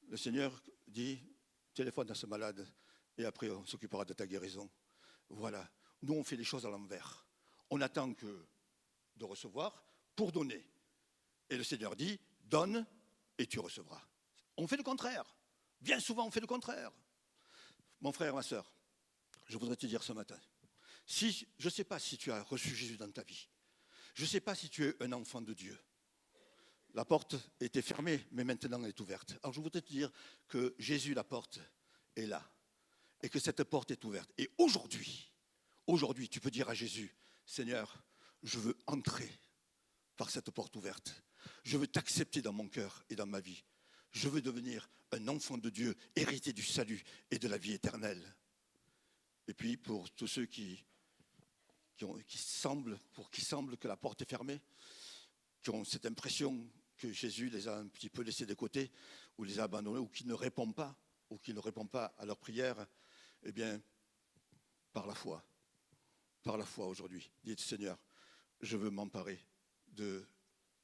Speaker 2: Le Seigneur dit, téléphone à ce malade et après on s'occupera de ta guérison. Voilà. Nous, on fait les choses à l'envers. On attend de recevoir pour donner. Et le Seigneur dit, donne et tu recevras. On fait le contraire. Bien souvent, on fait le contraire. Mon frère, ma soeur, je voudrais te dire ce matin, je ne sais pas si tu as reçu Jésus dans ta vie. Je ne sais pas si tu es un enfant de Dieu. La porte était fermée, mais maintenant elle est ouverte. Alors je voudrais te dire que Jésus, la porte, est là. Et que cette porte est ouverte. Et aujourd'hui, tu peux dire à Jésus, Seigneur, je veux entrer par cette porte ouverte. Je veux t'accepter dans mon cœur et dans ma vie. Je veux devenir un enfant de Dieu, héritier du salut et de la vie éternelle. Et puis pour tous ceux qui semblent que la porte est fermée, qui ont cette impression que Jésus les a un petit peu laissés de côté, ou les a abandonnés, ou qui ne répondent pas à leur prière, eh bien, par la foi aujourd'hui, dites Seigneur, je veux m'emparer de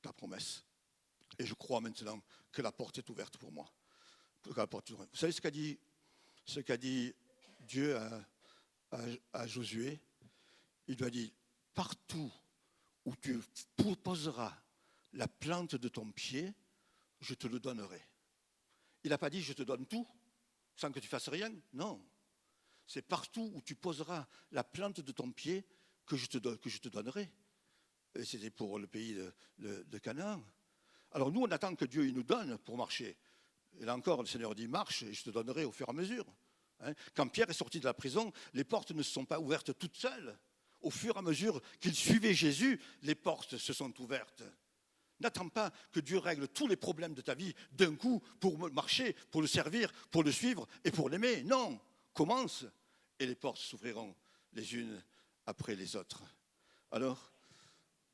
Speaker 2: ta promesse. Et je crois maintenant que la porte est ouverte pour moi. Vous savez ce qu'a dit Dieu à Josué? Il lui a dit, partout où tu poseras la plante de ton pied, je te le donnerai. Il n'a pas dit, je te donne tout, sans que tu fasses rien. Non. C'est partout où tu poseras la plante de ton pied que je te donnerai. Et c'était pour le pays de Canaan. Alors nous, on attend que Dieu il nous donne pour marcher. Et là encore, le Seigneur dit, marche et je te donnerai au fur et à mesure. Quand Pierre est sorti de la prison, les portes ne se sont pas ouvertes toutes seules. Au fur et à mesure qu'il suivait Jésus, les portes se sont ouvertes. N'attends pas que Dieu règle tous les problèmes de ta vie d'un coup pour marcher, pour le servir, pour le suivre et pour l'aimer. Non, commence et les portes s'ouvriront les unes après les autres. Alors,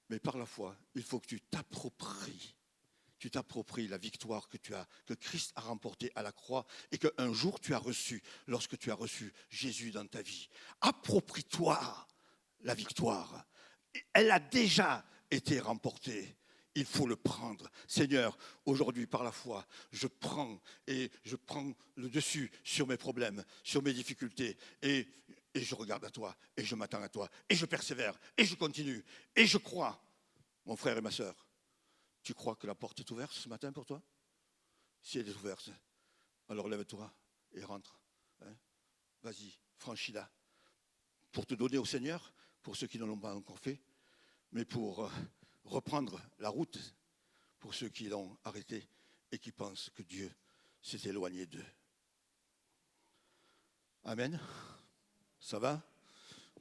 Speaker 2: mais par la foi, il faut que tu t'appropries la victoire que Christ a remportée à la croix et qu'un jour tu as reçu, lorsque tu as reçu Jésus dans ta vie. Approprie-toi la victoire. Elle a déjà été remportée. Il faut le prendre. Seigneur, aujourd'hui, par la foi, je prends le dessus sur mes problèmes, sur mes difficultés, et je regarde à toi, et je m'attends à toi, et je persévère, et je continue, et je crois. Mon frère et ma sœur, tu crois que la porte est ouverte ce matin pour toi? Si elle est ouverte, alors lève-toi et rentre. Vas-y, franchis-la. Pour te donner au Seigneur, pour ceux qui ne l'ont pas encore fait, mais pour reprendre la route pour ceux qui l'ont arrêté et qui pensent que Dieu s'est éloigné d'eux. Amen. Ça va?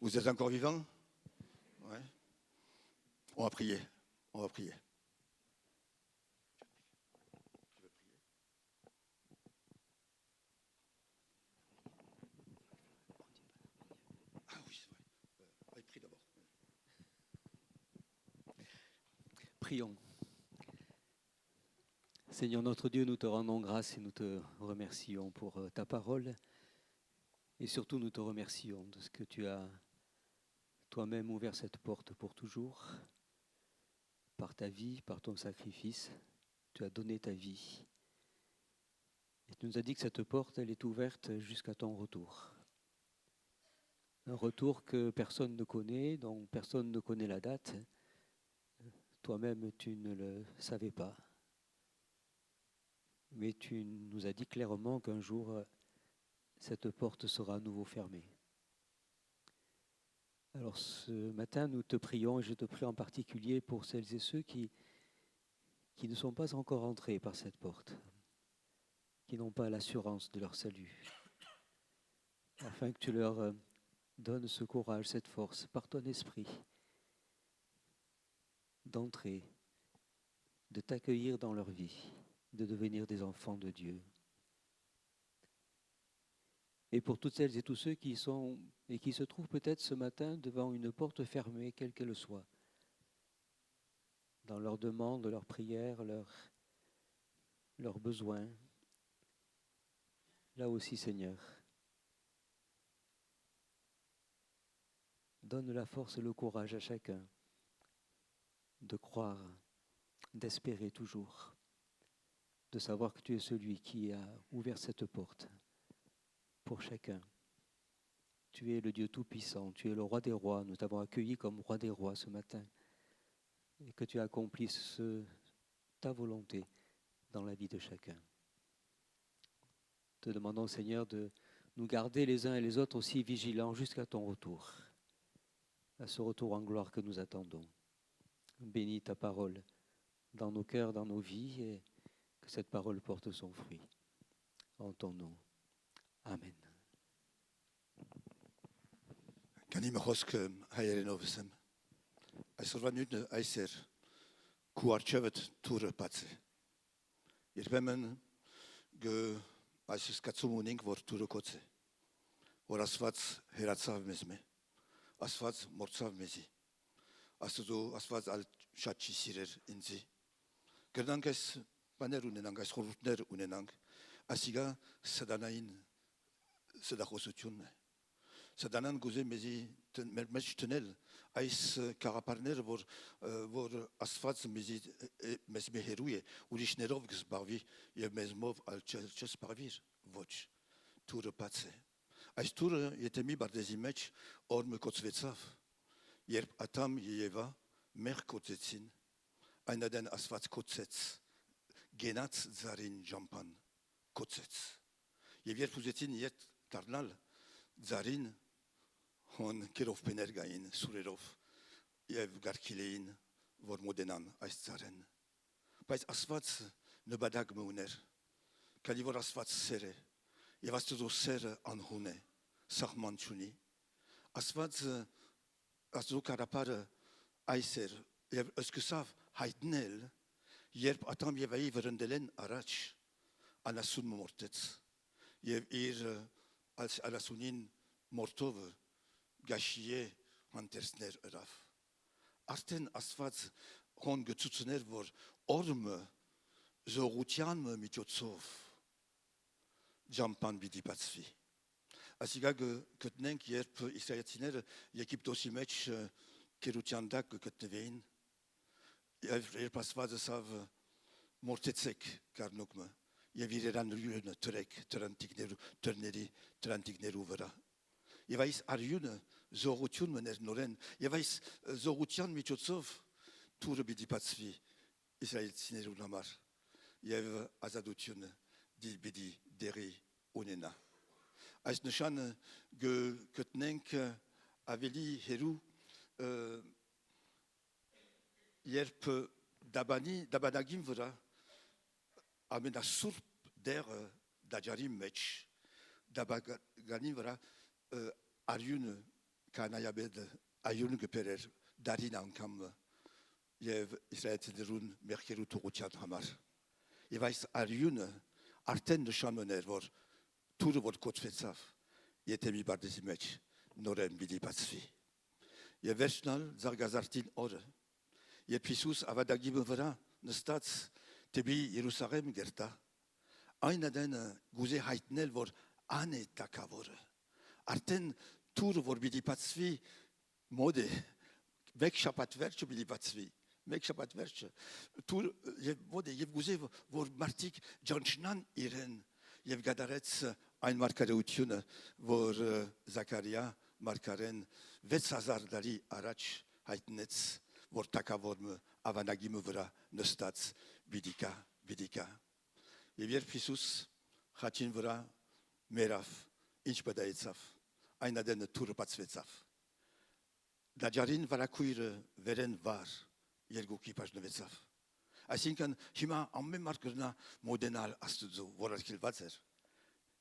Speaker 2: Vous êtes encore vivants? Ouais. On va prier. Ah oui, c'est vrai. Allez, prie d'abord.
Speaker 3: Prions. Seigneur notre Dieu, nous te rendons grâce et nous te remercions pour ta parole. Et surtout, nous te remercions de ce que tu as toi-même ouvert cette porte pour toujours. Par ta vie, par ton sacrifice, tu as donné ta vie. Et tu nous as dit que cette porte, elle est ouverte jusqu'à ton retour. Un retour que personne ne connaît, dont personne ne connaît la date. Toi-même, tu ne le savais pas. Mais tu nous as dit clairement qu'un jour, cette porte sera à nouveau fermée. Alors ce matin, nous te prions, et je te prie en particulier pour celles et ceux qui ne sont pas encore entrés par cette porte, qui n'ont pas l'assurance de leur salut, afin que tu leur donnes ce courage, cette force, par ton esprit, d'entrer, de t'accueillir dans leur vie, de devenir des enfants de Dieu. Et pour toutes celles et tous ceux qui sont et qui se trouvent peut-être ce matin devant une porte fermée, quelle qu'elle soit, dans leurs demandes, leurs prières, leurs besoins, là aussi, Seigneur, donne la force et le courage à chacun de croire, d'espérer toujours, de savoir que tu es celui qui a ouvert cette porte pour chacun. Tu es le Dieu Tout-Puissant, tu es le Roi des Rois, nous t'avons accueilli comme Roi des Rois ce matin, et que tu accomplisses ta volonté dans la vie de chacun. Te demandons, Seigneur, de nous garder les uns et les autres aussi vigilants jusqu'à ton retour, à ce retour en gloire que nous attendons. Bénis ta parole dans nos cœurs, dans nos vies, et que cette parole porte son fruit. En ton nom. Amen.
Speaker 2: Kan ik me hoske heieren over sem. Als er nu de eiser kuarchevet toere patse. Hier bemmen ge als es katsumuning vor toere kotse. Vor asfat heratsav mesme. Asfat mortsav mezi. Asfat al shachi sirer inzi. Gerdankes banerunenang as horutner unenang. Asiga sadanain sadachosutun. Sadanan guze mezi mech tenel ais karaparner vor asfat mezi mesme heruye urishnerov gzbarvi je mezmov al ches parvir voch tour patse ais tour yetemi bardezimech orme kotsvetsav yerb atam yeva mer kotsetsin einaden asfat kotsets genat zarin jampan kotsets yevier puzetin yet tarnal zarin hon kirov penergain surerov yev garkilein vor modenan aiszaren pais asfat ne badag meuner kalivor asfat sere yevasto ser anhune sahmanchuni asfat azu karapar aiser yev öskusav haydnel yerb atam yevai verendelen araç alasun mortets yev als alasunin mortov gaşiye hantersner eraf. Arten asfat hon getutsuner vor orme zorutian me mityotsov jampan bidipatsvi. Asiga ketnenk yerp israelitiner yekiptosimech kerutiandak ketnevein yerp asfat sav mortetsek karnokme yevireran rüne trek trantigneru terneri trantigneru vera. Yevais aryune zorutian mener noren yevais zorutian mityotsov tur bidipatsvi israelitiner unamar yev azadutian di bidi deri unena. Als neshan ketnenk aveli heru yerp dabanagim vera amena surp der dajarim mech dabaganim vera aryun kanayabed ayun geperer darin ankam yev israelitnerun merkeru torutian hamar yevais aryun arten de shamener vor tur vor kotsvetsav yetemi bardezimech noren bidipatsvi yevershnal zargazartin or yepisus avadagim vera nestats tebi Jerusalem gerta aynaden guze haytnel vor ane takavor arten tur vor bidipatsvi mode vek shapat verche bidipatsvi mek shapat verche tur yev mode yev guze vor martik janchnan iren yev gadarets ein markareutiun vor Zakaria markaren vetsazar dari araç haytnets vor takavorm avanagim vera nestats bidika yevier pisus hatin vera meraf inch badaitsav aynaden tur patsvetsav dajarin varakuir veren var yerguki pajnevetsav asinkan hima amme markerna modenal astuzo vorakil vatser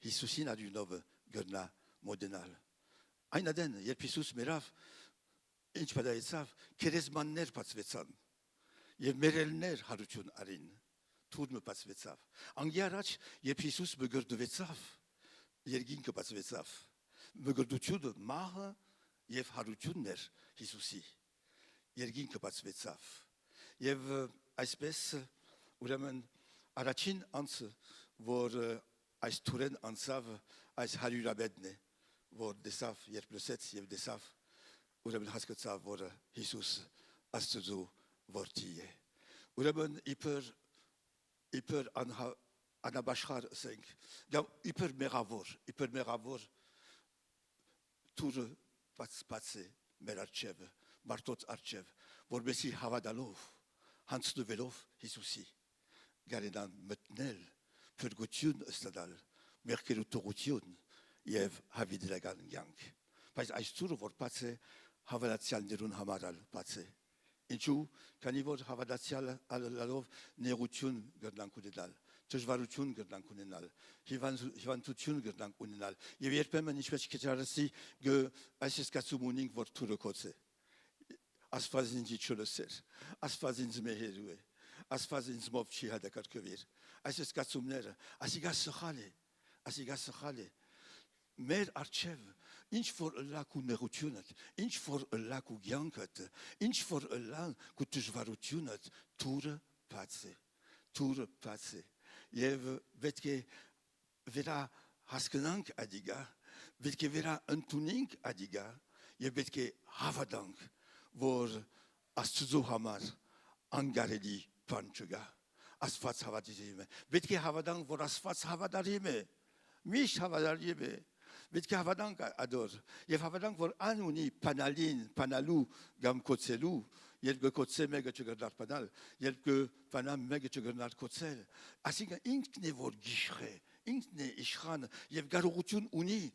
Speaker 2: hisusin adunov gerna modenal aynaden yer pisus meraf inch badaitsav keresmanner patsvetsan yev merelner haruchun arin turme patsvetsav. Angiarac, je Isus begurdvetsav. Yergin que patsvetsav. Begurdutud mar, jev harutudner, Isusi. Yergin que patsvetsav. Jev aispes, uremen arachin ans, vor ais turen ansav, ais harurabedne, vor desav, yer plesets, jev desav, uremen hasketsav, vor Isus, astuzo, vortie. Uremen hyper anabashar senk. Hyper meravor, tur patse merarchev, martot archev, vorbesi havadalov, hans de velov, Isusi. Garedan metnel, pergutiun estadal, merkerutorutiun, jev havidlegan yank. Pais aistur vor patse, havadatial nerun hamaral patse. Inchu, kanivor havadatial alalov, nerutiun gerdan kudedal. Tejvarutiun gerdan kunenal. Hivantutiun gerdan kunenal. Jevierpemen nispech ketarasi, ge aiskasumuning vor turokotse. Asfazinci çölöser, asfazinci meherue, asfazinci mopçi hadakar kövir. Aiskasumnera, asigas khale. Mer archev, inch for Allah ku nerutunet, inch for Allah ku gyanket, inch for Allah ku tujvarutunet, tur patse. Jev vetke vera haskenank adiga, vetke vera entuning adiga, jev vetke havadank, vor astuzo hamar, angareli panchuga, asfats havadime, vetke havadank vor asfats havadarime, mish havadarime. Vitke havadank ador. Jev havadank vor anuni panalin, panalu, gam kotselu, jelge kotse mege tjugernat panal, jelge panam mege tjugernat kotsel. Asiga inkne vor gishre, inkne ishran, jev garotun uni,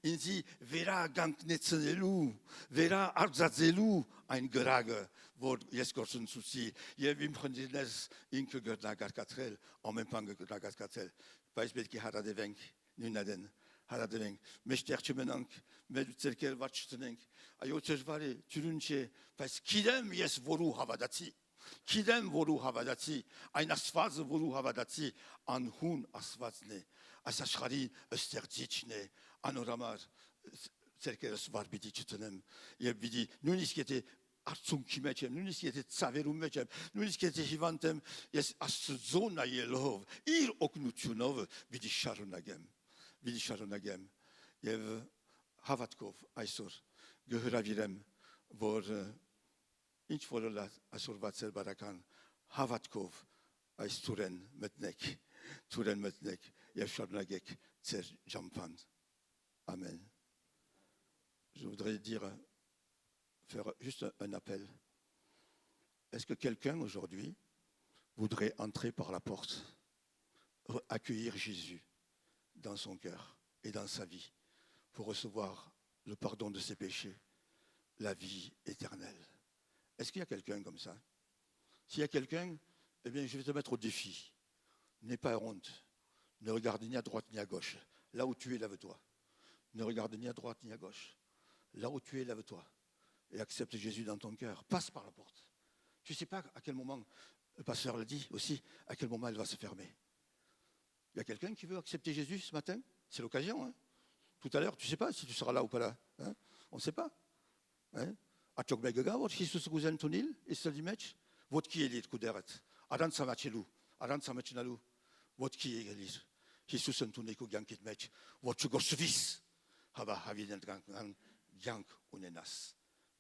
Speaker 2: inzi vera ganknetsenelu, vera arzatzelu, ein gerage, vor jeskorsen susi, jev imprendines inke gernagar katrel, en même temps gernagar katrel. Paisbet ki haradevenk, nunaden. Haradenk, meşterçimenank, medütserker vaçtenenk, ayotezvari, türünçe, pes kidem yes voru havadati, ein asfaz voru havadati, anhun asvazne, asaşhari österdiçne, anoramar, serkeres var bidi çıtınem, ye bidi, nuniskete, artsum kimeçem, nuniskete tsaverum meçem, nuniskete hivantem, yes astzona yelov, ir oknutunov, bidi şarunagem. Vidisharonagem, jev Havatkov, Aisur, gehöravirem, vor inch vorla Asur Vatsel Barakan, Havatkov, Aisturen metnek, jev Sharnagek, Tser Jampan. Amen. Je voudrais faire juste un appel. Est-ce que quelqu'un aujourd'hui voudrait entrer par la porte, accueillir Jésus dans son cœur et dans sa vie pour recevoir le pardon de ses péchés, la vie éternelle? Est-ce qu'il y a quelqu'un comme ça? S'il y a quelqu'un, eh bien, je vais te mettre au défi. N'aie pas honte. Ne regarde ni à droite ni à gauche. Là où tu es, lève-toi. Ne regarde ni à droite ni à gauche. Là où tu es, lève-toi. Et accepte Jésus dans ton cœur. Passe par la porte. Tu ne sais pas à quel moment, le pasteur l'a dit aussi, à quel moment elle va se fermer. Il y a quelqu'un qui veut accepter Jésus ce matin? C'est l'occasion. Hein? Tout à l'heure, tu ne sais pas si tu seras là ou pas là. Hein? On ne sait pas. Atok megaga, votre Jésus Gouzen Tonil, et Salimech, votre qui est l'île Kouderet, Aran Samachelu, Aran Samachinalu, votre qui est l'île, Jésus Antoniko Gankit Mech, votre Gosvis, Hava Havinen Gank Unenas,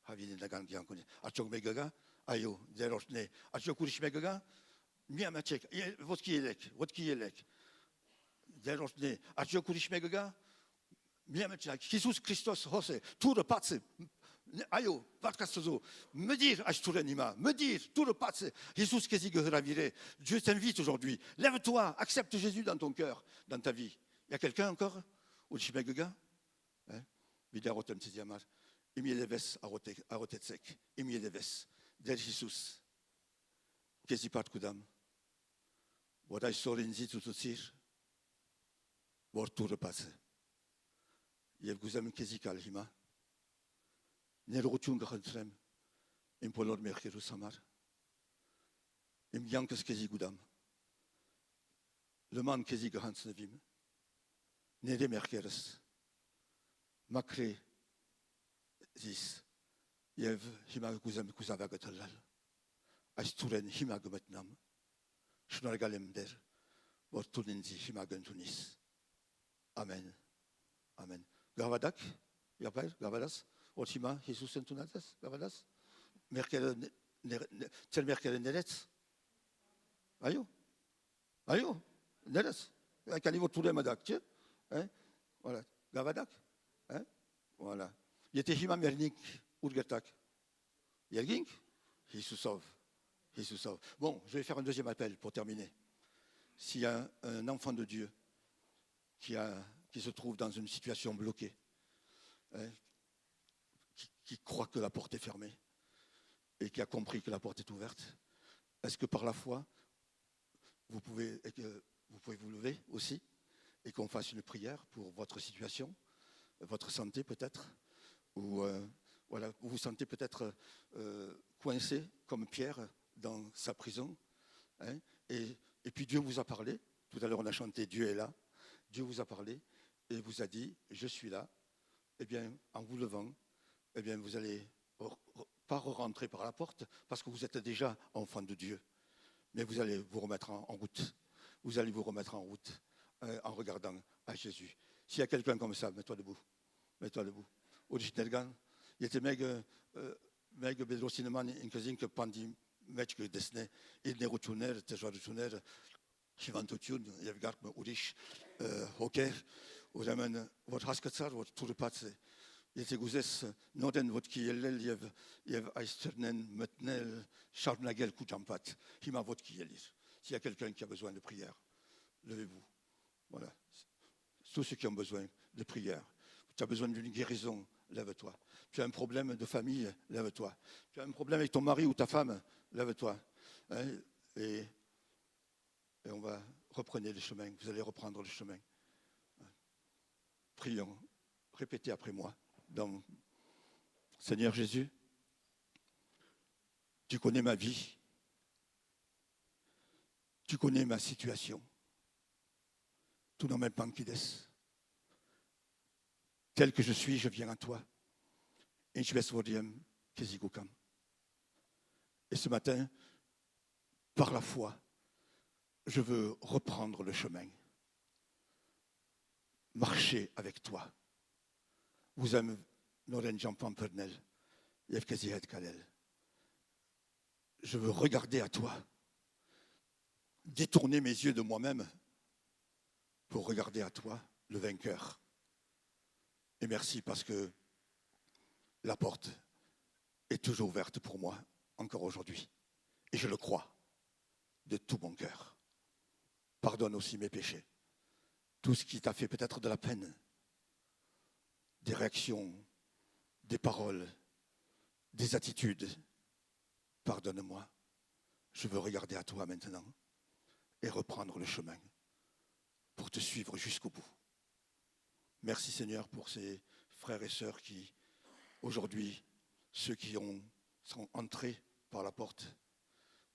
Speaker 2: Havinen Gank Unenas, Atok megaga, Ayo, Derosne, Atok Kurish megaga, Miamachek, votre qui est l'ec. Derosne, Atok Kurish megaga, Miamachek, Jésus Christos Hose, tout le passe. Ayo, Vatkastozo, me dire, Ashturanima, me dire, tout le passe, Jésus Kézi Geravire, Dieu t'invite aujourd'hui, lève-toi, accepte Jésus dans ton cœur, dans ta vie. Il y a quelqu'un encore? Ou Chimegega? Vidarotem Tidiamar, Emiedeves Arotetsek, Emiedeves, Der Jésus, Kézi Part Kudam, Vodai Sorinzi Tututsir, Vor tout le passe. Yev Guzam Kézi Kalhima. Nerotun gachantrem, in polor merchiru samar. Im Jankes Kesi Gudam. Le man Kesi Gahans Nevim. Nede Merkeres. Makre Zis. Yev Himag Guzam Kuzavagatalal. Asturen Himag Metnam. Schnargalem der. Vortuninzi Himagen Tunis. Amen. Amen. Gavadak. Yapay, Gavadas. Otima, Jesus Entunatas. Gavadas. Merkel, tel Merkel Neretz. Ayo. Ayo. Neretz. Un caniveau tout le madak. Hein? Voilà. Gavadak. Hein? Voilà. Il était Hima Mernik, Urgertak. Yergink. Hisusov. Hisusov. Bon, je vais faire un deuxième appel pour terminer. S'il y a un enfant de Dieu qui se trouve dans une situation bloquée, hein, qui croit que la porte est fermée et qui a compris que la porte est ouverte, est-ce que par la foi, vous pouvez vous lever aussi et qu'on fasse une prière pour votre situation, votre santé peut-être, ou voilà, vous vous sentez peut-être coincé comme Pierre dans sa prison, hein, et puis Dieu vous a parlé. Tout à l'heure on a chanté Dieu est là. Dieu vous a parlé et vous a dit je suis là. Eh bien, en vous levant, eh bien, vous allez pas rentrer par la porte parce que vous êtes déjà enfant de Dieu, mais vous allez vous remettre en route. Vous allez vous remettre en route en regardant à Jésus. S'il y a quelqu'un comme ça, mets-toi debout. Mets-toi debout. Originelgan, il était meg bedrosineman inkazin que pandi match que desne il ne retourner te joie retourner qui va tout tune il y a gart me urish hockey ou zaman votre haskatsar votre tout le passe il était gouzes noden votre qui il y a aisternen metnel charnagel kujampat qui m'a votre qui est s'il y a quelqu'un qui a besoin de prière levez-vous voilà tous ceux qui ont besoin de prière tu as besoin d'une guérison lève-toi. Tu as un problème de famille, lève-toi. Tu as un problème avec ton mari ou ta femme, lève-toi. Hein, et on va reprendre le chemin. Vous allez reprendre le chemin. Prions. Répétez après moi. Seigneur Jésus, tu connais ma vie. Tu connais ma situation. Tu n'en mets pas qui des. Tel que je suis, je viens à toi. Et ce matin, par la foi, je veux reprendre le chemin. Marcher avec toi. Vous aimez Noren Jampan Pernel, Yevkazihet Kalel. Je veux regarder à toi. Détourner mes yeux de moi-même pour regarder à toi, le vainqueur. Et merci parce que la porte est toujours ouverte pour moi, encore aujourd'hui. Et je le crois de tout mon cœur. Pardonne aussi mes péchés. Tout ce qui t'a fait peut-être de la peine, des réactions, des paroles, des attitudes. Pardonne-moi. Je veux regarder à toi maintenant et reprendre le chemin pour te suivre jusqu'au bout. Merci Seigneur pour ces frères et sœurs qui, aujourd'hui, ceux qui sont entrés par la porte,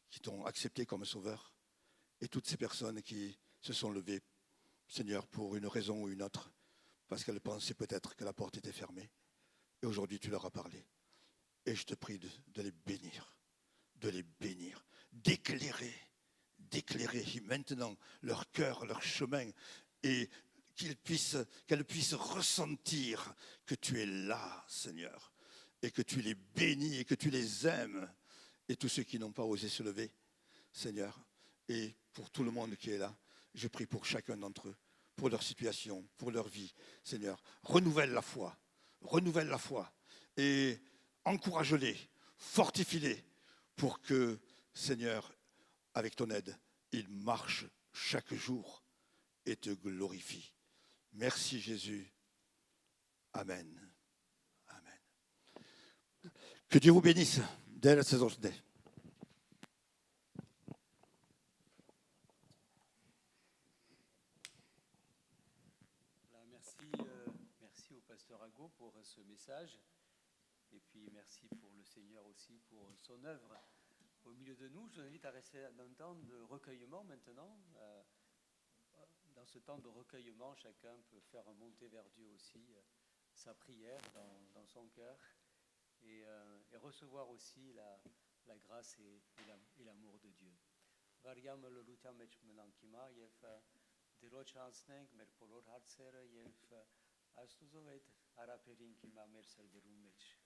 Speaker 2: qui t'ont accepté comme sauveur, et toutes ces personnes qui se sont levées, Seigneur, pour une raison ou une autre, parce qu'elles pensaient peut-être que la porte était fermée. Et aujourd'hui, tu leur as parlé. Et je te prie de les bénir, d'éclairer maintenant leur cœur, leur chemin, et qu'elles puissent ressentir que tu es là, Seigneur, et que tu les bénis et que tu les aimes. Et tous ceux qui n'ont pas osé se lever, Seigneur, et pour tout le monde qui est là, je prie pour chacun d'entre eux, pour leur situation, pour leur vie, Seigneur. Renouvelle la foi, et encourage-les, fortifie-les, pour que, Seigneur, avec ton aide, ils marchent chaque jour et te glorifient. Merci Jésus. Amen. Amen. Que Dieu vous bénisse dès cette journée.
Speaker 3: Merci au pasteur Ago pour ce message. Et puis merci pour le Seigneur aussi pour son œuvre au milieu de nous. Je vous invite à rester dans un temps de recueillement maintenant. Dans ce temps de recueillement, chacun peut faire monter vers Dieu aussi sa prière dans son cœur et recevoir aussi la grâce et l'amour de Dieu. Variam le lutam mech menankima yev deroch hansneng mer polor hartsere yev astuzovet araperin kima mer selverum mech.